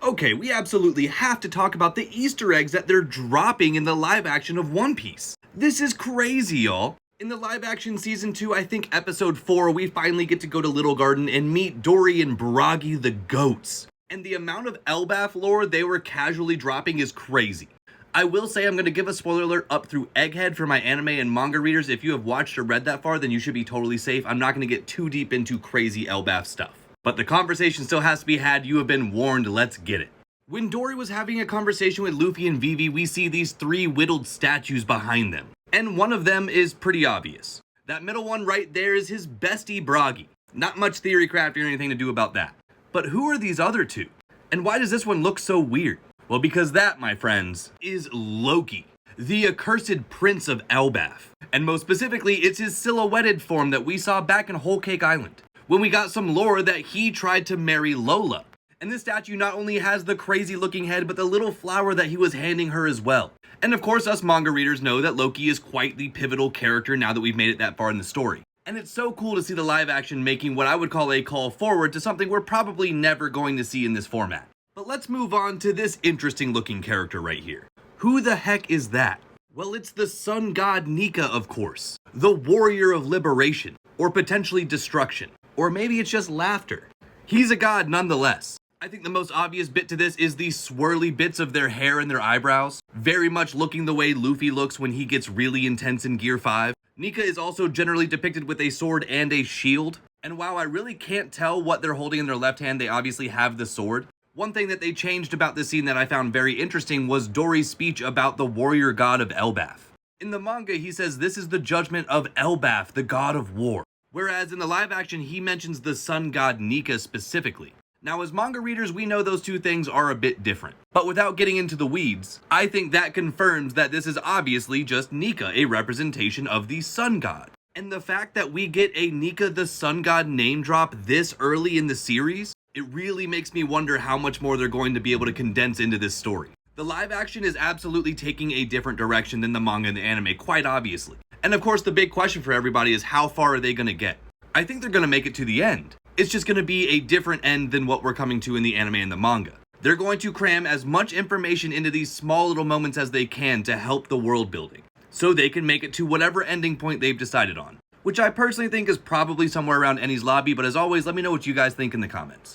Okay, we absolutely have to talk about the Easter eggs that they're dropping in the live action of One Piece. This is crazy, y'all. In the live action season 2, I think episode 4, we finally get to go to Little Garden and meet Dory and Baragi the goats. And the amount of Elbaf lore they were casually dropping is crazy. I will say I'm going to give a spoiler alert up through Egghead for my anime and manga readers. If you have watched or read that far, then you should be totally safe. I'm not going to get too deep into crazy Elbaf stuff. But the conversation still has to be had. You have been warned. Let's get it. When Dory was having a conversation with Luffy and Vivi, we see these 3 whittled statues behind them. And one of them is pretty obvious. That middle one right there is his bestie Bragi. Not much theory crafting or anything to do about that. But who are these other 2? And why does this one look so weird? Well, because that, my friends, is Loki, the accursed prince of Elbaf. And most specifically, it's his silhouetted form that we saw back in Whole Cake Island, when we got some lore that he tried to marry Lola. And this statue not only has the crazy looking head, but the little flower that he was handing her as well. And of course, us manga readers know that Loki is quite the pivotal character now that we've made it that far in the story. And it's so cool to see the live action making what I would call a call forward to something we're probably never going to see in this format. But let's move on to this interesting looking character right here. Who the heck is that? Well, it's the sun god Nika, of course. The warrior of liberation, or potentially destruction. Or maybe it's just laughter. He's a god nonetheless. I think the most obvious bit to this is the swirly bits of their hair and their eyebrows, very much looking the way Luffy looks when he gets really intense in Gear 5. Nika is also generally depicted with a sword and a shield, and while I really can't tell what they're holding in their left hand, they obviously have the sword. One thing that they changed about this scene that I found very interesting was Dory's speech about the warrior god of Elbaf. In the manga, he says this is the judgment of Elbaf, the god of war. Whereas in the live action, he mentions the sun god Nika specifically. Now, as manga readers, we know those 2 things are a bit different. But without getting into the weeds, I think that confirms that this is obviously just Nika, a representation of the sun god. And the fact that we get a Nika the sun god name drop this early in the series, it really makes me wonder how much more they're going to be able to condense into this story. The live action is absolutely taking a different direction than the manga and the anime, quite obviously. And of course, the big question for everybody is how far are they going to get? I think they're going to make it to the end. It's just going to be a different end than what we're coming to in the anime and the manga. They're going to cram as much information into these small little moments as they can to help the world building, so they can make it to whatever ending point they've decided on, which I personally think is probably somewhere around Enies Lobby, but as always, let me know what you guys think in the comments.